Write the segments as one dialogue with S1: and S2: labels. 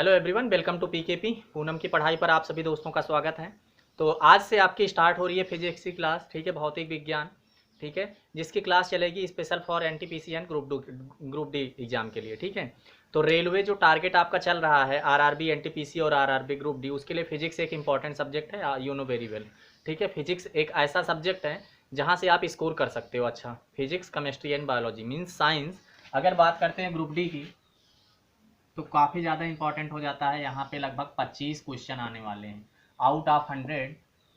S1: Hello everyone, welcome to PKP. Poonam की पढ़ाई पर आप सभी दोस्तों का स्वागत है। तो आज से आपकी स्टार्ट हो रही है फिजिक्स की क्लास, ठीक है, भौतिक विज्ञान, ठीक है, जिसकी क्लास चलेगी special for NTPC and group D exam के लिए, ठीक है। तो रेलवे जो टारगेट आपका चल रहा है आरआरबी, एनटीपीसी और आरआरबी ग्रुप डी, उसके लिए फिजिक्स एक इंपॉर्टेंट सब्जेक्ट है, यू नो वेरी वेल, ठीक है। फिजिक्स एक ऐसा सब्जेक्ट है जहाँ से आप स्कोर कर सकते हो अच्छा। Physics, chemistry and biology means science. अगर बात करते हैं ग्रुप डी की तो काफ़ी ज़्यादा इंपॉर्टेंट हो जाता है। यहाँ पे लगभग 25 क्वेश्चन आने वाले हैं आउट ऑफ 100,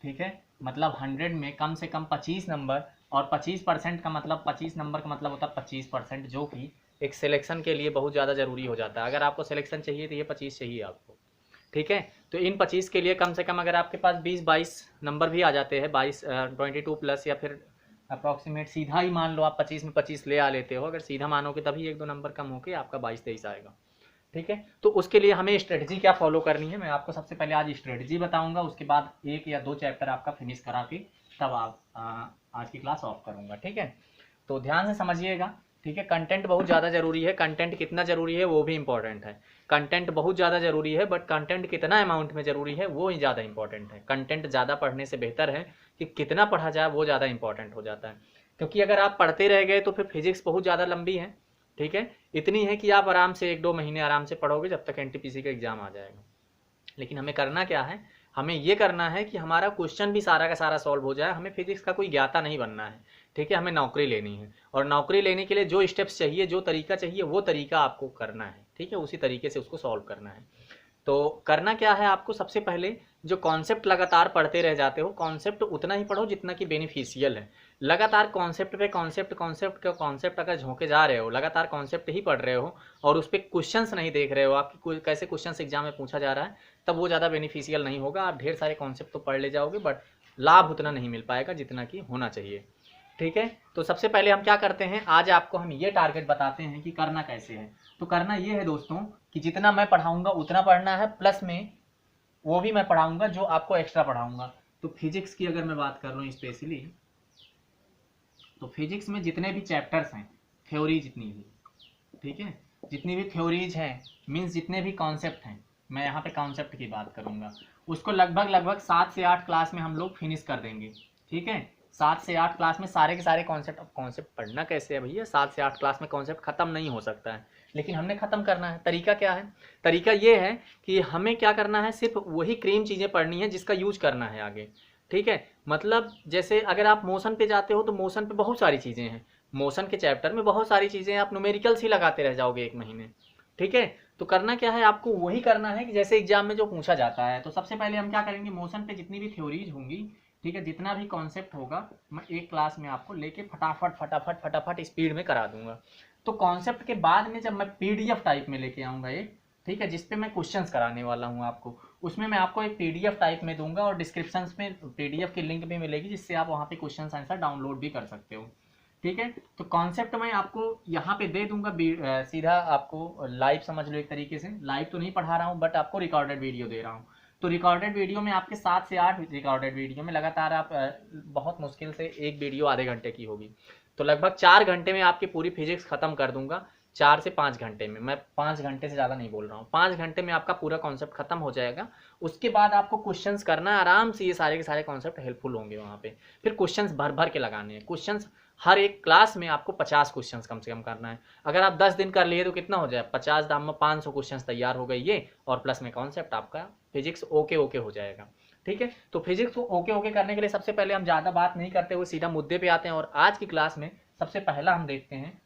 S1: ठीक है। मतलब 100 में कम से कम 25 नंबर, और 25% का मतलब 25 नंबर का मतलब होता है 25%, जो कि एक सिलेक्शन के लिए बहुत ज़्यादा ज़रूरी हो जाता है। अगर आपको सिलेक्शन चाहिए तो ये 25 चाहिए आपको, ठीक है। तो इन 25 के लिए कम से कम अगर आपके पास 20-22 नंबर भी आ जाते हैं, 22 प्लस, या फिर अप्रॉक्सीमेट सीधा ही मान लो आप 25 में 25 ले आ लेते हो, अगर सीधा मानोगे तभी 1-2 नंबर कम होके आपका 22-23 आएगा, ठीक है। तो उसके लिए हमें स्ट्रेटजी क्या फॉलो करनी है, मैं आपको सबसे पहले आज स्ट्रेटजी बताऊंगा, उसके बाद 1 या 2 चैप्टर आपका फिनिश करा के तब आप आज की क्लास ऑफ करूंगा, ठीक है। तो ध्यान से समझिएगा, ठीक है। कंटेंट बहुत ज़्यादा जरूरी है, कंटेंट कितना जरूरी है वो भी इंपॉर्टेंट है। कंटेंट बहुत ज़्यादा जरूरी है, बट कंटेंट कितना अमाउंट में जरूरी है वो ही ज़्यादा इंपॉर्टेंट है। कंटेंट ज़्यादा पढ़ने से बेहतर है कि कितना पढ़ा जाए वो ज़्यादा इंपॉर्टेंट हो जाता है। क्योंकि अगर आप पढ़ते रह गए तो फिर फिजिक्स बहुत ज़्यादा लंबी है, ठीक है। इतनी है कि आप आराम से 1-2 महीने आराम से पढ़ोगे जब तक एनटीपीसी का एग्जाम आ जाएगा। लेकिन हमें करना क्या है, हमें ये करना है कि हमारा क्वेश्चन भी सारा का सारा सॉल्व हो जाए। हमें फिजिक्स का कोई ज्ञाता नहीं बनना है, ठीक है। हमें नौकरी लेनी है, और नौकरी लेने के लिए जो स्टेप्स चाहिए, जो तरीका चाहिए, वो तरीका आपको करना है, ठीक है। उसी तरीके से उसको सॉल्व करना है। तो करना क्या है आपको, सबसे पहले जो कॉन्सेप्ट लगातार पढ़ते रह जाते हो, कॉन्सेप्ट उतना ही पढ़ो जितना कि बेनिफिशियल है। लगातार कॉन्सेप्ट पे कॉन्सेप्ट अगर झोंके जा रहे हो, लगातार कॉन्सेप्ट ही पढ़ रहे हो और उस पर क्वेश्चंस नहीं देख रहे हो, आपकी कैसे क्वेश्चंस एग्जाम में पूछा जा रहा है, तब वो ज़्यादा बेनिफिशियल नहीं होगा। आप ढेर सारे कॉन्सेप्ट तो पढ़ ले जाओगे, बट लाभ उतना नहीं मिल पाएगा जितना कि होना चाहिए, ठीक है। तो सबसे पहले हम क्या करते हैं, आज आपको हम ये टारगेट बताते हैं कि करना कैसे है। तो करना ये है दोस्तों कि जितना मैं पढ़ाऊंगा उतना पढ़ना है, प्लस में वो भी मैं पढ़ाऊंगा जो आपको एक्स्ट्रा पढ़ाऊंगा। तो फिजिक्स की अगर मैं बात कर रहा हूँ स्पेशली, तो फिजिक्स में जितने भी चैप्टर्स हैं, थ्योरी जितनी भी, ठीक है, जितनी भी थ्योरीज हैं, मीन्स जितने भी कॉन्सेप्ट हैं, मैं यहाँ पे कॉन्सेप्ट की बात करूंगा, उसको लगभग 7 से 8 क्लास में हम लोग फिनिश कर देंगे, ठीक है। 7 से 8 क्लास में सारे के सारे कॉन्सेप्ट। अब कॉन्सेप्ट पढ़ना कैसे है भैया, 7 से 8 क्लास में कॉन्सेप्ट खत्म नहीं हो सकता है, लेकिन हमने खत्म करना है। तरीका क्या है, तरीका ये है कि हमें क्या करना है, सिर्फ वही क्रीम चीज़ें पढ़नी है जिसका यूज करना है आगे, ठीक है। मतलब जैसे अगर आप मोशन पे जाते हो तो मोशन पे बहुत सारी चीज़ें हैं, मोशन के चैप्टर में बहुत सारी चीज़ें, आप न्यूमेरिकल्स ही लगाते रह जाओगे 1 महीने, ठीक है। तो करना क्या है, आपको वही करना है कि जैसे एग्जाम में जो पूछा जाता है। तो सबसे पहले हम क्या करेंगे, मोशन पे जितनी भी थ्योरीज होंगी, ठीक है, जितना भी कॉन्सेप्ट होगा, मैं एक क्लास में आपको लेके फटाफट फटाफट फटाफट स्पीड में करा दूंगा। तो कॉन्सेप्ट के बाद में जब मैं पीडीएफ टाइप में लेके आऊँगा एक, ठीक है, जिसपे मैं क्वेश्चंस कराने वाला हूँ आपको, उसमें मैं आपको एक पीडीएफ टाइप में दूंगा, और डिस्क्रिप्शन में पीडीएफ की लिंक भी मिलेगी जिससे आप वहाँ पे क्वेश्चन आंसर डाउनलोड भी कर सकते हो, ठीक है। तो कॉन्सेप्ट मैं आपको यहाँ पे दे दूंगा, सीधा आपको लाइव समझ लो, एक तरीके से लाइव तो नहीं पढ़ा रहा हूँ, बट आपको रिकॉर्डेड वीडियो दे रहा हूँ। तो रिकॉर्डेड वीडियो में आपके 7 से 8 रिकॉर्डेड वीडियो में लगातार आप बहुत मुश्किल से एक वीडियो आधे घंटे की होगी, तो लगभग 4 घंटे में आपकी पूरी फिजिक्स खत्म कर दूंगा। 4 से 5 घंटे में, मैं 5 घंटे से ज़्यादा नहीं बोल रहा हूँ, 5 घंटे में आपका पूरा कॉन्सेप्ट खत्म हो जाएगा। उसके बाद आपको क्वेश्चंस करना है आराम से, ये सारे के सारे कॉन्सेप्ट हेल्पफुल होंगे वहाँ पे। फिर क्वेश्चंस भर भर के लगाने हैं, क्वेश्चंस हर एक क्लास में आपको 50 क्वेश्चंस कम से कम करना है। अगर आप 10 दिन कर लिए तो कितना हो जाए, 50 दाम में 500 क्वेश्चंस तैयार हो गए ये, और प्लस में कॉन्सेप्ट आपका फिजिक्स ओके ओके हो जाएगा, ठीक है। तो फिजिक्स को ओके ओके करने के लिए सबसे पहले हम ज़्यादा बात नहीं करते हुए सीधा मुद्दे पे आते हैं, और आज की क्लास में सबसे पहला हम देखते हैं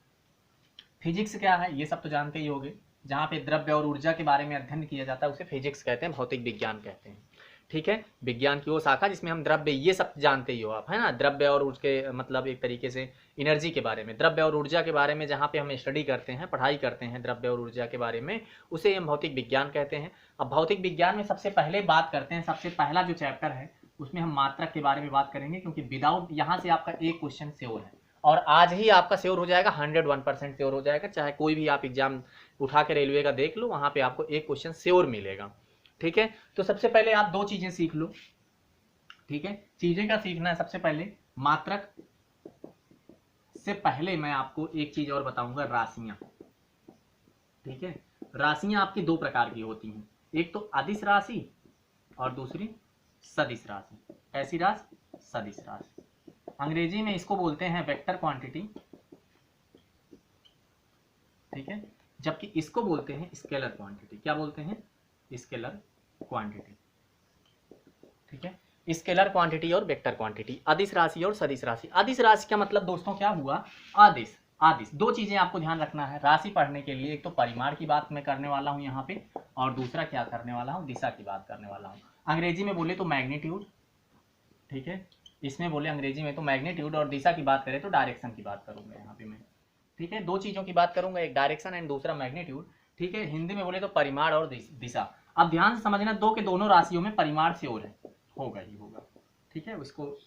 S1: फिजिक्स क्या है। ये सब तो जानते ही होंगे, जहाँ पे द्रव्य और ऊर्जा के बारे में अध्ययन किया जाता है उसे फिजिक्स कहते हैं, भौतिक विज्ञान कहते हैं, ठीक है। विज्ञान की वो शाखा जिसमें हम द्रव्य, ये सब जानते ही हो आप, है ना, द्रव्य और उसके मतलब एक तरीके से एनर्जी के बारे में, द्रव्य और ऊर्जा के बारे में जहाँ पे हम स्टडी करते हैं, पढ़ाई करते हैं द्रव्य और ऊर्जा के बारे में, उसे हम भौतिक विज्ञान कहते हैं। अब भौतिक विज्ञान में सबसे पहले बात करते हैं, सबसे पहला जो चैप्टर है उसमें हम मात्रक के बारे में बात करेंगे, क्योंकि विदाउट यहाँ से आपका एक क्वेश्चन श्योर है, और आज ही आपका श्योर हो जाएगा, 101% श्योर हो जाएगा। चाहे कोई भी आप एग्जाम उठा के रेलवे का देख लो, वहाँ पे आपको एक क्वेश्चन श्योर मिलेगा, ठीक है। तो सबसे पहले आप 2 चीजें सीख लो, ठीक है। चीजें का सीखना है, सबसे पहले मात्रक से पहले मैं आपको एक चीज और बताऊंगा, राशियां, ठीक है। राशियां आपकी दो प्रकार की होती हैं, एक तो अदिश राशि और दूसरी सदिश राशि। ऐसी राशि, सदिश राशि। अंग्रेजी में इसको बोलते हैं वेक्टर क्वांटिटी, ठीक है, जबकि इसको बोलते हैं स्केलर क्वांटिटी। क्या बोलते हैं? स्केलर क्वांटिटी, ठीक है। स्केलर क्वांटिटी और वेक्टर क्वांटिटी, अदिश राशि और सदिश राशि। अदिश राशि का मतलब दोस्तों क्या हुआ? आदिश। आदिश दो चीजें आपको ध्यान रखना है राशि पढ़ने के लिए, एक तो परिमाण की बात मैं करने वाला हूं यहाँ पे, और दूसरा क्या करने वाला हूँ? दिशा की बात करने वाला हूँ। अंग्रेजी में बोले तो मैग्नीट्यूड, ठीक है, इसमें बोले अंग्रेजी में तो मैग्नीट्यूड, और दिशा की बात करें तो डायरेक्शन की बात करूंगा यहाँ पे मैं, ठीक है। दो चीजों की बात करूंगा, एक डायरेक्शन एंड दूसरा मैग्नीट्यूड, ठीक है। हिंदी में बोले तो परिमाण और दिशा। अब ध्यान से समझना, दो के दोनों राशियों में परिमाण श्योर है, होगा ही होगा, ठीक है, उसको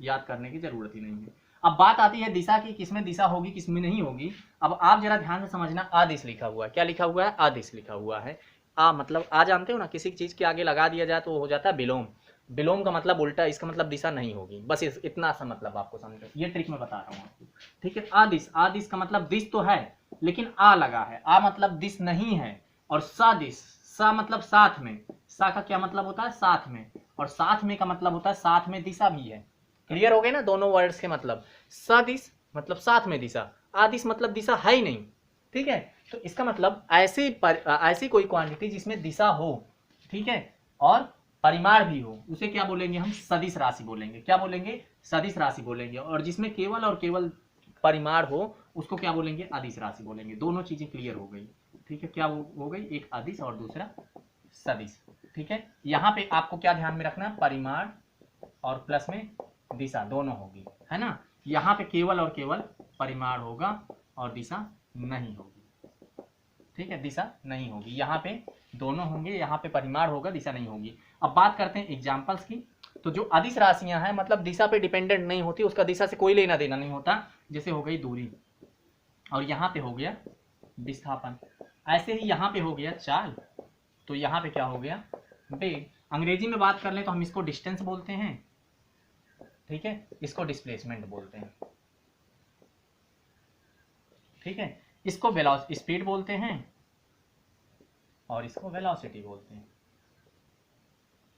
S1: याद करने की जरूरत ही नहीं है। अब बात आती है दिशा की, किसमें दिशा होगी किसमें नहीं होगी। अब आप जरा ध्यान से समझना, आदिश लिखा हुआ है, क्या लिखा हुआ है? आदिश लिखा हुआ है। मतलब आ जानते हो ना, किसी चीज के आगे लगा दिया जाए तो वो हो जाता है विलोम। विलोम का मतलब उल्टा, इसका मतलब दिशा नहीं होगी, बस इतना सा मतलब आपको समझो, ये ट्रिक मैं बता रहा हूँ आपको, ठीक है। आदिश, आदिश का मतलब दिश तो है लेकिन आ लगा है, आ मतलब दिश नहीं है। और सदिश, सा मतलब साथ में, सा का क्या मतलब होता है? साथ में, और साथ में का मतलब होता है साथ में दिशा भी है। क्लियर हो गए ना दोनों वर्ड्स के मतलब? सदिश मतलब साथ में दिशा, आदिश मतलब दिशा है ही नहीं, ठीक है। तो इसका मतलब ऐसी कोई क्वांटिटी जिसमें दिशा हो, ठीक है, और परिमाण भी हो, उसे क्या बोलेंगे हम? सदिश राशि बोलेंगे। क्या बोलेंगे? सदिश राशि बोलेंगे। और जिसमें केवल और केवल परिमाण हो उसको क्या बोलेंगे? अदिश राशि बोलेंगे। दोनों चीजें क्लियर हो गई, ठीक है। क्या हो गई? एक अदिश और दूसरा सदिश, ठीक है। यहाँ पे आपको क्या ध्यान में रखना? परिमाण और प्लस में दिशा दोनों होगी, है ना। यहाँ पे केवल और केवल परिमाण होगा और दिशा नहीं होगी, ठीक है, दिशा नहीं होगी। यहाँ पे दोनों होंगे, यहाँ पे परिमाण होगा, दिशा नहीं होगी। अब बात करते हैं एग्जाम्पल्स की। तो जो अदिश राशियां हैं मतलब दिशा पे डिपेंडेंट नहीं होती, उसका दिशा से कोई लेना देना नहीं होता। जैसे हो गई दूरी, और यहाँ पे हो गया विस्थापन। ऐसे ही यहाँ पे हो गया चाल, तो यहाँ पे क्या हो गया? वेग। अंग्रेजी में बात कर लें तो हम इसको डिस्टेंस बोलते हैं, ठीक है, इसको डिस्प्लेसमेंट बोलते हैं, ठीक है। इसको स्पीड बोलते हैं और इसको वेलोसिटी बोलते हैं,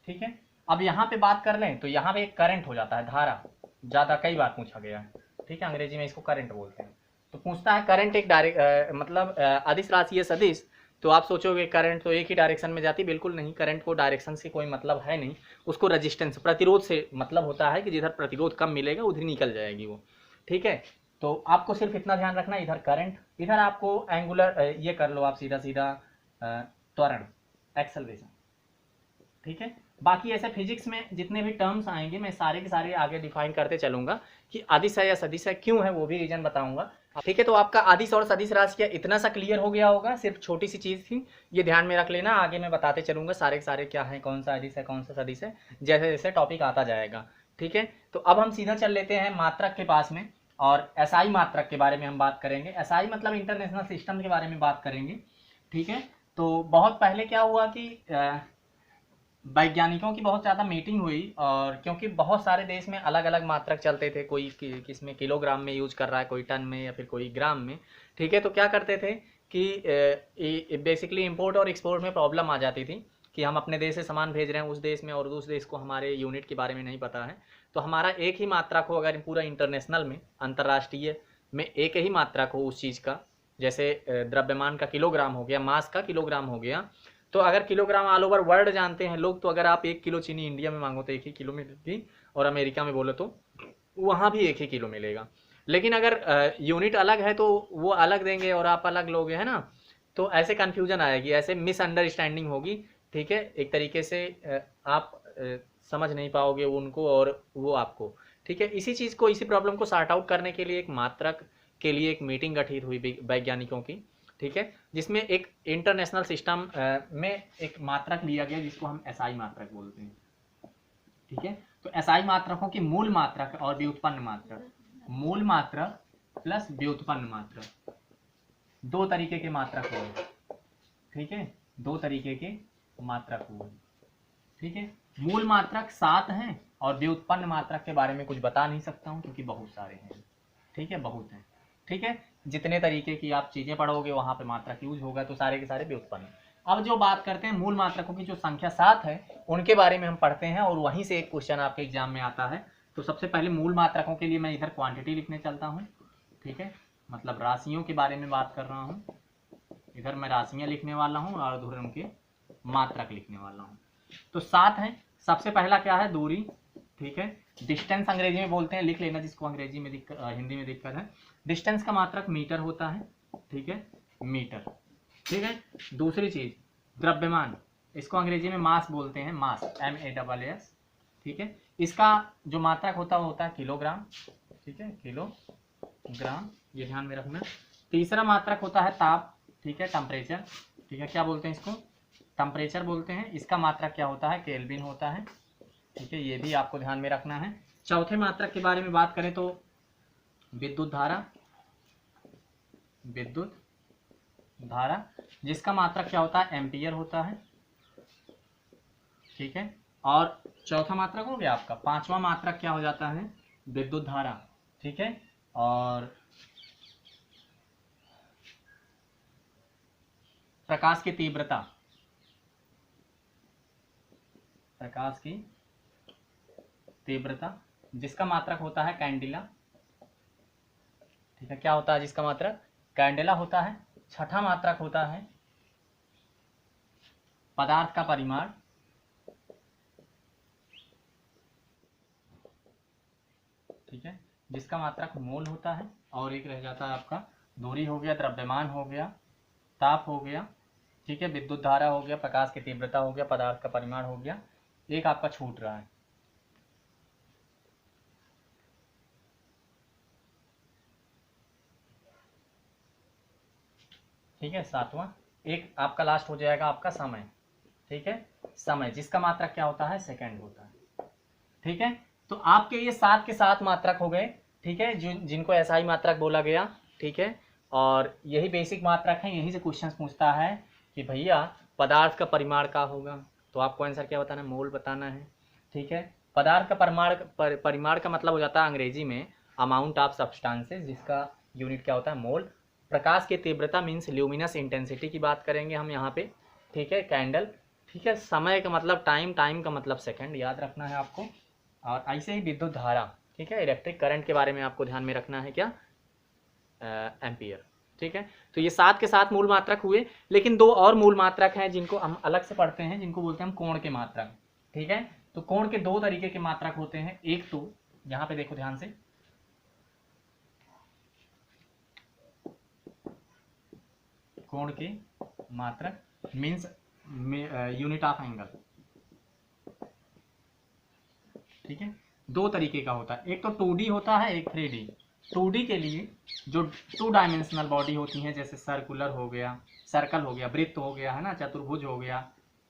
S1: ठीक है। अब यहाँ पे बात कर लें तो यहाँ पे एक करंट हो जाता है, धारा, ज्यादा कई बार पूछा गया है, ठीक है। अंग्रेजी में इसको करंट बोलते हैं। तो पूछता है करंट एक डायरेक्ट मतलब अदिश राशि है सदिश, तो आप सोचोगे करंट तो एक ही डायरेक्शन में जाती, बिल्कुल नहीं। करंट को डायरेक्शन से कोई मतलब है नहीं, उसको रेजिस्टेंस प्रतिरोध से मतलब होता है कि जिधर प्रतिरोध कम मिलेगा उधर निकल जाएगी वो, ठीक है। तो आपको सिर्फ इतना ध्यान रखना, इधर करंट, इधर आपको एंगुलर ये कर लो आप सीधा सीधा त्वरण, एक्सेलरेशन, ठीक है। बाकी ऐसे फिजिक्स में जितने भी टर्म्स आएंगे मैं सारे के सारे आगे डिफाइन करते चलूंगा कि अदिश है या सदिश है, क्यों है वो भी रीजन बताऊंगा, ठीक है। तो आपका अदिश और सदिश राशि का इतना सा क्लियर हो गया होगा, सिर्फ छोटी सी चीज थी, ये ध्यान में रख लेना। आगे मैं बताते चलूंगा सारे के सारे क्या है, कौन सा अदिश है कौन सा सदिश है, जैसे जैसे टॉपिक आता जाएगा, ठीक है। तो अब हम सीधा चल लेते हैं मात्रक के पास में, और एसआई मात्रक के बारे में हम बात करेंगे। एसआई मतलब इंटरनेशनल सिस्टम के बारे में बात करेंगे, ठीक है। तो बहुत पहले क्या हुआ कि वैज्ञानिकों की बहुत ज़्यादा मीटिंग हुई, और क्योंकि बहुत सारे देश में अलग अलग मात्रक चलते थे, कोई किस में किलोग्राम में यूज कर रहा है, कोई टन में या फिर कोई ग्राम में, ठीक है। तो क्या करते थे कि बेसिकली इंपोर्ट और एक्सपोर्ट में प्रॉब्लम आ जाती थी कि हम अपने देश से सामान भेज रहे हैं उस देश में, और उस देश को हमारे यूनिट के बारे में नहीं पता है। तो हमारा एक ही मात्रक हो, अगर पूरा इंटरनेशनल में अंतर्राष्ट्रीय में एक ही मात्रक हो उस चीज़ का, जैसे द्रव्यमान का किलोग्राम हो गया, मास का किलोग्राम हो गया, तो अगर किलोग्राम ऑल ओवर वर्ल्ड जानते हैं लोग, तो अगर आप 1 किलो चीनी इंडिया में मांगो तो 1 ही किलो मिलेगी, और अमेरिका में बोलो तो वहाँ भी 1 ही किलो मिलेगा। लेकिन अगर यूनिट अलग है तो वो अलग देंगे और आप अलग लोगे, है ना। तो ऐसे कन्फ्यूजन आएगी, ऐसे मिसअंडरस्टैंडिंग होगी, ठीक है। एक तरीके से आप समझ नहीं पाओगे उनको और वो आपको, ठीक है। इसी चीज़ को, इसी प्रॉब्लम को सॉर्ट आउट करने के लिए एक मात्रक के लिए एक मीटिंग गठित हुई वैज्ञानिकों की, ठीक है, जिसमें एक इंटरनेशनल सिस्टम में एक मात्रक लिया गया जिसको हम एसआई मात्रक बोलते हैं, ठीक है। तो एसआई मात्रकों की मूल मात्रक और व्युत्पन्न मात्रक, मूल मात्रक प्लस व्युत्पन्न मात्रक, दो तरीके के मात्रक हुए, ठीक है, दो तरीके के मात्रक हुए, ठीक है। मूल मात्रक 7 हैं, और व्युत्पन्न मात्रक के बारे में कुछ बता नहीं सकता हूं क्योंकि बहुत सारे हैं, ठीक है, बहुत हैं, ठीक है, जितने तरीके की आप चीजें पढ़ोगे वहां पे मात्रक यूज होगा, तो सारे के सारे व्युत्पन्न। अब जो बात करते हैं मूल मात्रकों की, जो संख्या 7 है उनके बारे में हम पढ़ते हैं, और वहीं से एक क्वेश्चन आपके एग्जाम में आता है। तो सबसे पहले मूल मात्रकों के लिए मैं इधर क्वांटिटी लिखने चलता हूँ, ठीक है, मतलब राशियों के बारे में बात कर रहा हूँ। इधर मैं राशियां लिखने वाला हूँ और उधर उनके मात्रक लिखने वाला हूँ। तो 7 है। सबसे पहला क्या है, दूरी, ठीक है, डिस्टेंस अंग्रेजी में बोलते हैं, लिख लेना जिसको अंग्रेजी में हिंदी में दिक्कत है। डिस्टेंस का मात्रक मीटर होता है, ठीक है, मीटर, ठीक है। दूसरी चीज द्रव्यमान, इसको अंग्रेजी में मास बोलते हैं, मास, MASS, ठीक है। इसका जो मात्रक होता है वो होता है किलोग्राम, ठीक है, किलोग्राम, ये ध्यान में रखना। तीसरा मात्रक होता है ताप, ठीक है, टेम्परेचर, ठीक है, क्या बोलते हैं इसको, टेम्परेचर बोलते हैं। इसका मात्रक क्या होता है, केल्विन होता है, ठीक है, ये भी आपको ध्यान में रखना है। चौथे मात्रक के बारे में बात करें तो विद्युत धारा, विद्युत धारा, जिसका मात्रक क्या होता है, एम्पियर होता है, ठीक है। और चौथा मात्रक हो गया आपका। पांचवा मात्रक क्या हो जाता है, विद्युत धारा, ठीक है। और प्रकाश की तीव्रता, प्रकाश की तीव्रता, जिसका मात्रक होता है कैंडिला, ठीक है, क्या होता है जिसका मात्रक, कैंडेला होता है। छठा मात्रक होता है पदार्थ का परिमाण, ठीक है, जिसका मात्रक मोल होता है। और एक रह जाता है आपका दूरी हो गया, द्रव्यमान हो गया, ताप हो गया, ठीक है, विद्युत धारा हो गया, प्रकाश की तीव्रता हो गया, पदार्थ का परिमाण हो गया, एक आपका छूट रहा है, ठीक है, सातवां। एक आपका लास्ट हो जाएगा आपका समय, ठीक है, समय, जिसका मात्रक क्या होता है, सेकंड होता है, ठीक है। तो आपके ये 7 के 7 मात्रक हो गए, ठीक है, जिनको SI मात्रक बोला गया, ठीक है। और यही बेसिक मात्रक है, यहीं से क्वेश्चन पूछता है कि भैया पदार्थ का परिमाण क्या होगा, तो आपको आंसर क्या बताना है, मोल बताना है, ठीक है। पदार्थ का परिमाण का मतलब हो जाता है अंग्रेजी में अमाउंट ऑफ सब्सटेंसेस, जिसका यूनिट क्या होता है, मोल। प्रकाश की तीव्रता मीन्स ल्यूमिनस इंटेंसिटी की बात करेंगे हम यहाँ पे, ठीक है, कैंडल, ठीक है। समय का मतलब टाइम, टाइम का मतलब सेकंड, याद रखना है आपको। और ऐसे ही विद्युत धारा, ठीक है, इलेक्ट्रिक करंट के बारे में आपको ध्यान में रखना है, क्या, एम्पियर, ठीक है। तो ये 7 के 7 मूल मात्रक हुए, लेकिन 2 और मूल मात्रक हैं जिनको हम अलग से पढ़ते हैं, जिनको बोलते हैं हम कोण के मात्रक, ठीक है। तो कोण के 2 तरीके के मात्रक होते हैं। एक तो यहाँ पे देखो ध्यान से, कोण के मात्रक मीन्स यूनिट ऑफ एंगल, ठीक है। 2 तरीके का होता है, एक तो 2D होता है, एक 3D। 2D के लिए जो 2 डायमेंशनल बॉडी होती हैं, जैसे सर्कुलर हो गया, सर्कल हो गया, वृत्त हो गया, है ना, चतुर्भुज हो गया,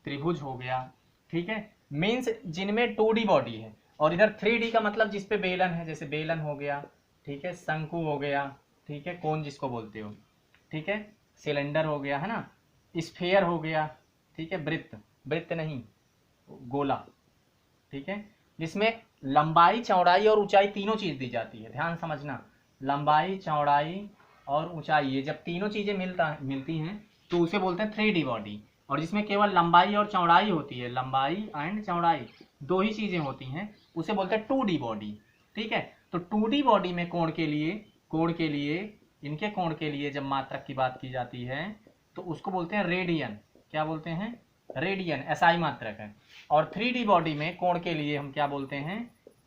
S1: त्रिभुज हो गया, ठीक है, मीन्स जिनमें 2D बॉडी है। और इधर 3D का मतलब जिसपे बेलन है, जैसे बेलन हो गया, ठीक है, शंकु हो गया, ठीक है, कोन जिसको बोलते हो, ठीक है, सिलेंडर हो गया, है ना, स्फेयर हो गया, ठीक है, वृत्त, वृत्त नहीं गोला, ठीक है, जिसमें लंबाई, चौड़ाई और ऊंचाई तीनों चीज दी जाती है। ध्यान समझना, लंबाई, चौड़ाई और ऊंचाई, ये जब तीनों चीजें मिलती हैं तो उसे बोलते हैं 3D बॉडी। और जिसमें केवल लंबाई और चौड़ाई होती है, लंबाई एंड चौड़ाई 2 ही चीजें होती हैं, उसे बोलते हैं 2D बॉडी, ठीक है। तो 2D बॉडी में कोण के लिए इनके कोण के लिए जब मात्रक की बात की जाती है तो उसको बोलते हैं रेडियन, क्या बोलते हैं, रेडियन, SI मात्रक है। और 3D बॉडी में कोण के लिए हम क्या बोलते हैं,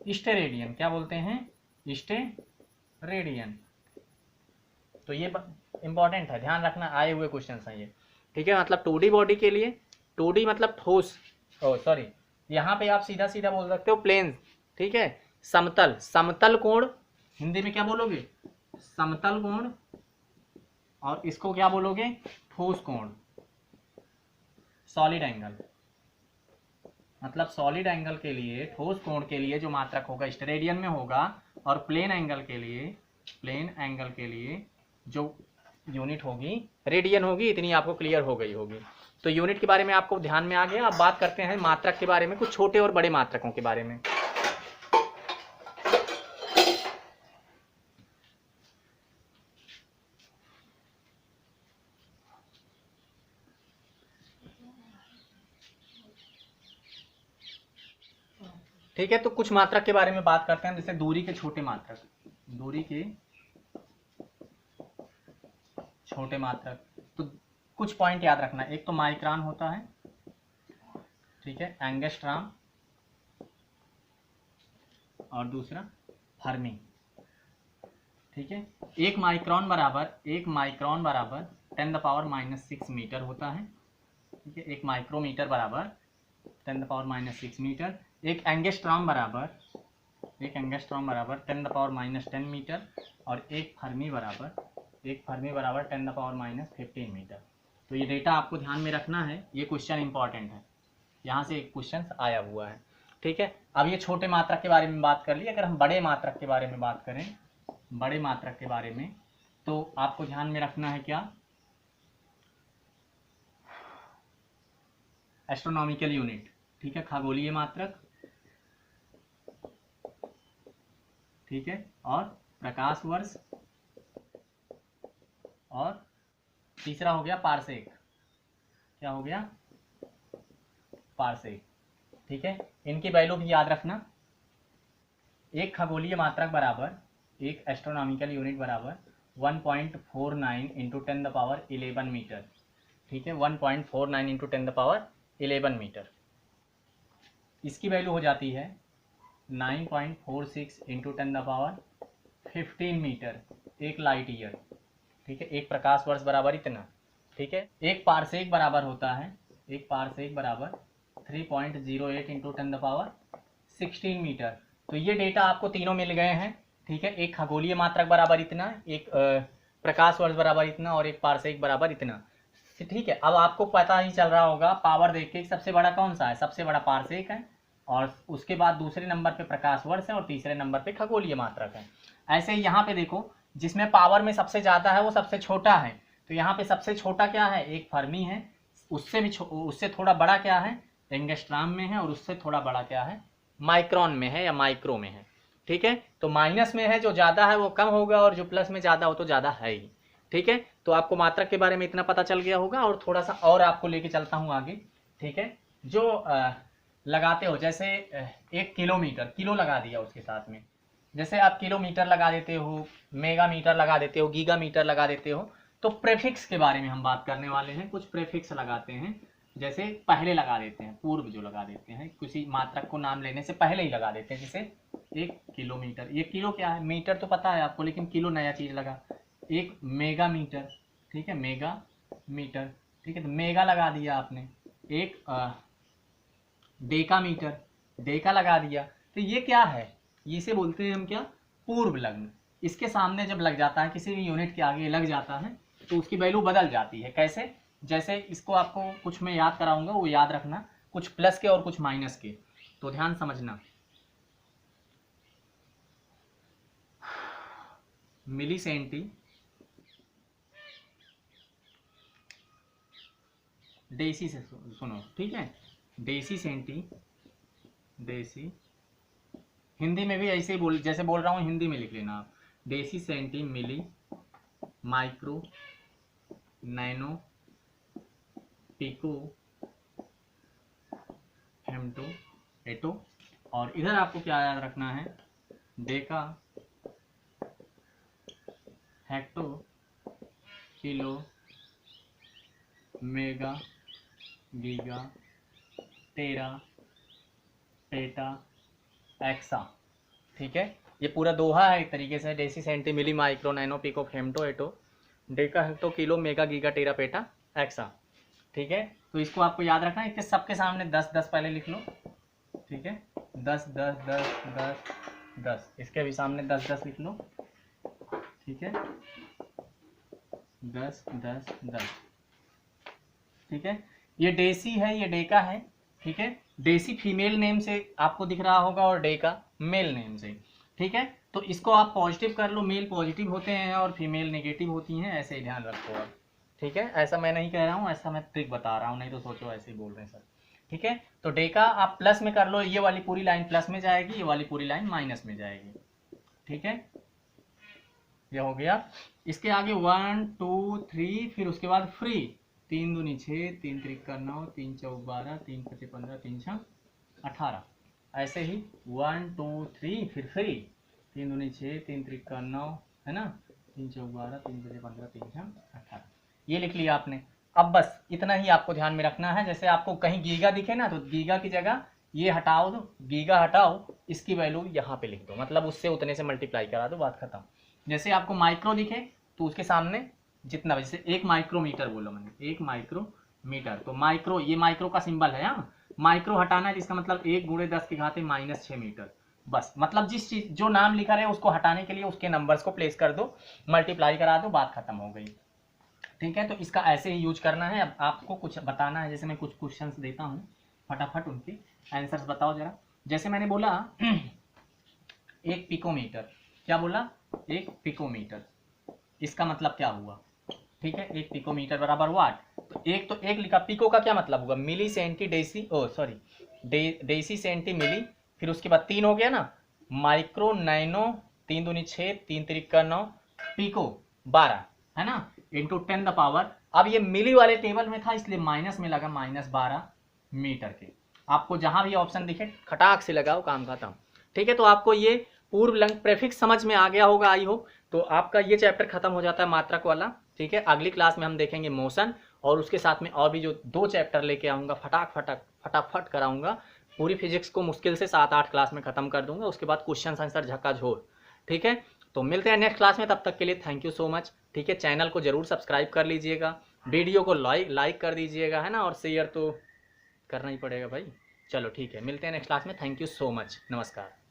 S1: स्टेरेडियन, क्या बोलते हैं, स्टेरेडियन। तो ये इंपॉर्टेंट है, ध्यान रखना, आए हुए क्वेश्चन हैं ये, ठीक है। मतलब 2D बॉडी के लिए, 2D मतलब ठोस, सॉरी, यहाँ पे आप सीधा सीधा बोल सकते हो प्लेन, ठीक है, समतल, समतल कोण हिंदी में क्या बोलोगे, समतल कोण, और इसको क्या बोलोगे, ठोस कोण, सॉलिड एंगल। मतलब सॉलिड एंगल के लिए, ठोस कोण के लिए जो मात्रक होगा स्टेरेडियन में होगा, और प्लेन एंगल के लिए जो यूनिट होगी रेडियन होगी। इतनी आपको क्लियर हो गई होगी। तो यूनिट के बारे में आपको ध्यान में आ गया। अब बात करते हैं मात्रक के बारे में, कुछ छोटे और बड़े मात्रकों के बारे में। ठीक है, तो कुछ मात्रक के बारे में बात करते हैं, जैसे दूरी के छोटे मात्रक, दूरी के छोटे मात्रक। तो कुछ पॉइंट याद रखना, एक तो माइक्रोन होता है, ठीक है, एंगस्ट्रॉम, और दूसरा फर्मी। ठीक है, एक माइक्रोन बराबर 10⁻⁻⁶ मीटर होता है। ठीक है, एक माइक्रोमीटर बराबर 10⁻⁻⁶ मीटर। एक एंगस्ट्रॉम बराबर 10⁻⁻10 मीटर, और एक फर्मी बराबर 10⁻⁻15 मीटर। तो ये डेटा आपको ध्यान में रखना है, ये क्वेश्चन इंपॉर्टेंट है, यहाँ से एक क्वेश्चन आया हुआ है। ठीक है, अब ये छोटे मात्रक के बारे में बात कर ली। अगर हम बड़े मात्रक के बारे में बात करें, बड़े मात्रक के बारे में, तो आपको ध्यान में रखना है क्या, एस्ट्रोनॉमिकल यूनिट। ठीक है, खगोलीय मात्रक, ठीक है, और प्रकाश वर्ष, और तीसरा हो गया पारसेक। क्या हो गया, पारसेक। ठीक है, इनकी वैल्यू भी याद रखना। एक खगोलीय मात्रक बराबर, एक एस्ट्रोनॉमिकल यूनिट बराबर 1.49 इंटू 10⁻11 मीटर। ठीक है, 1.49 इंटू 10⁻11 मीटर। इसकी वैल्यू हो जाती है 9.46 इंटू 10⁻15 मीटर, एक लाइट ईयर। ठीक है, एक प्रकाश वर्ष बराबर इतना। ठीक है, एक पारसेक बराबर होता है, एक पारसेक बराबर 3.08 इंटू 10⁻16 मीटर। तो ये डेटा आपको तीनों मिल गए हैं। ठीक है, एक खगोलीय मात्रक बराबर इतना, एक प्रकाश वर्ष बराबर इतना, और एक पारसेक बराबर इतना। ठीक है, अब आपको पता ही चल रहा होगा पावर देख के सबसे बड़ा कौन सा है, सबसे बड़ा पारसेक है, और उसके बाद दूसरे नंबर पे प्रकाश वर्ष है, और तीसरे नंबर पे खगोलीय मात्रक है। ऐसे ही यहाँ पे देखो, जिसमें पावर में सबसे ज़्यादा है वो सबसे छोटा है। तो यहाँ पे सबसे छोटा क्या है, एक फर्मी है, उससे थोड़ा बड़ा क्या है, एंगस्ट्रॉम में है, और उससे थोड़ा बड़ा क्या है, माइक्रोन में है या माइक्रो में है। ठीक है, तो माइनस में है, जो ज़्यादा है वो कम होगा, और जो प्लस में ज़्यादा हो तो ज़्यादा है ही। ठीक है, तो आपको मात्रक के बारे में इतना पता चल गया होगा, और थोड़ा सा और आपको लेके चलता हूँ आगे। ठीक है, जो लगाते हो, जैसे 1 किलोमीटर, किलो लगा दिया उसके साथ में, जैसे आप किलोमीटर लगा देते हो, मेगा मीटर लगा देते हो, गीगा मीटर लगा देते हो। तो प्रेफिक्स के बारे में हम बात करने वाले हैं, कुछ प्रेफिक्स लगाते हैं, जैसे पहले लगा देते हैं, पूर्व जो लगा देते हैं, किसी मात्रक को नाम लेने से पहले ही लगा देते हैं। जैसे 1 किलोमीटर, ये किलो क्या है, मीटर तो पता है आपको, लेकिन किलो नया चीज़ लगा। एक मेगा मीटर, ठीक है, मेगा मीटर। ठीक है, तो मेगा लगा दिया आपने। एक डेका मीटर, डेका लगा दिया। तो ये क्या है, इसे बोलते हैं हम क्या, पूर्व लग्न। इसके सामने जब लग जाता है, किसी भी यूनिट के आगे लग जाता है, तो उसकी वैल्यू बदल जाती है। कैसे, जैसे इसको आपको कुछ मैं याद कराऊंगा, वो याद रखना, कुछ प्लस के और कुछ माइनस के, तो ध्यान समझना। मिली सेंटी देसी से सुनो, ठीक है, देसी सेंटी, देसी, हिंदी में भी ऐसे ही बोल, जैसे बोल रहा हूँ हिंदी में लिख लेना आप। Deci centi, milli, micro, nano, pico, femto, atto, और इधर आपको क्या याद रखना है, deka, hecto, kilo, mega, giga, tera, peta, exa. ठीक है, ये पूरा दोहा है एक तरीके से, deci centi, milli, micro, nano, pico, femto, atto, deka, hecto, kilo, mega, giga, tera, peta, exa. ठीक है, तो इसको आपको याद रखना है, इसके सबके सामने 10-10 पहले लिख लो। ठीक है, 10-10-10-10-10, इसके भी सामने 10-10 लिख लो। ठीक है, 10-10-10। ठीक है, ये डेसी है, ये डेका है। ठीक है, डेसी फीमेल नेम से आपको दिख रहा होगा, और डेका मेल नेम से। ठीक है, तो इसको आप पॉजिटिव कर लो, मेल पॉजिटिव होते हैं और फीमेल नेगेटिव होती हैं, ऐसे ही ध्यान रखो आप। ठीक है, ऐसा मैं नहीं कह रहा हूँ, ऐसा मैं ट्रिक बता रहा हूँ, नहीं तो सोचो ऐसे ही बोल रहे हैं सर। ठीक है, तो डेका आप प्लस में कर लो, ये वाली पूरी लाइन प्लस में जाएगी, ये वाली पूरी लाइन माइनस में जाएगी। ठीक है, ये हो गया। इसके आगे 1 2 3, फिर उसके बाद फ्री, 3 दूनी 6, 3 त्रिक 9, 3 चौक 12, 3 पचे 15, 3 छः 18। ऐसे ही 1 2 3 फिर फ्री, 3 दूनी 6, 3 त्रिका 9, है ना, 3 चौक 12, 3 बजे 15, 3 6 18, ये लिख लिया आपने। अब बस इतना ही आपको ध्यान में रखना है। जैसे आपको कहीं गीगा दिखे ना, तो गीगा की जगह ये हटाओ दो, गीगा हटाओ, इसकी वैल्यू यहाँ पे लिख दो, मतलब उससे उतने से मल्टीप्लाई करा दो, बात खत्म। जैसे आपको माइक्रो दिखे तो उसके सामने जितना, जैसे 1 माइक्रोमीटर बोलो मैंने, 1 माइक्रोमीटर, तो माइक्रो, ये माइक्रो का सिंबल है, हाँ, माइक्रो हटाना है, जिसका मतलब 1 × 10⁻⁻6 मीटर। बस, मतलब जिस चीज जो नाम लिखा रहे उसको हटाने के लिए उसके नंबर्स को प्लेस कर दो, मल्टीप्लाई करा दो, बात खत्म हो गई। ठीक है, तो इसका ऐसे ही यूज करना है। अब आपको कुछ बताना है, जैसे मैं कुछ क्वेश्चंस देता हूँ, फटाफट उनके आंसर्स बताओ जरा। जैसे मैंने बोला 1 पिकोमीटर, क्या बोला, 1 पिकोमीटर, इसका मतलब क्या हुआ, ठीक है, 1 पिकोमीटर बराबर वाट, तो एक लिखा, पिको का क्या मतलब होगा, मिली सेंटी डेसी, ओ सॉरी, डेसी सेंटी मिली, फिर उसके बाद 3 हो गया ना, माइक्रो नैनो, 3 दूनी 6, 3 त्रिका 9, पिको 12, है ना, इंटू 10 द पावर। अब ये मिली वाले टेबल में था इसलिए माइनस में लगा, -12 मीटर के। आपको जहां भी ऑप्शन दिखे खटाक से लगाओ, काम खत्म। ठीक है, तो आपको ये पूर्व लंग प्रेफिक्स समझ में आ गया होगा, आई होप। तो आपका ये चैप्टर खत्म हो जाता है मात्रक वाला। ठीक है, अगली क्लास में हम देखेंगे मोशन, और उसके साथ में और भी जो 2 चैप्टर लेके आऊँगा, फटाफट कराऊंगा। पूरी फिजिक्स को मुश्किल से 7-8 क्लास में खत्म कर दूंगा, उसके बाद क्वेश्चन आंसर झकाझोर। ठीक है, तो मिलते हैं नेक्स्ट क्लास में, तब तक के लिए थैंक यू सो मच। ठीक है, चैनल को जरूर सब्सक्राइब कर लीजिएगा, वीडियो को लाइक कर दीजिएगा, है ना, और शेयर तो करना ही पड़ेगा भाई। चलो ठीक है, मिलते हैं नेक्स्ट क्लास में, थैंक यू सो मच, नमस्कार।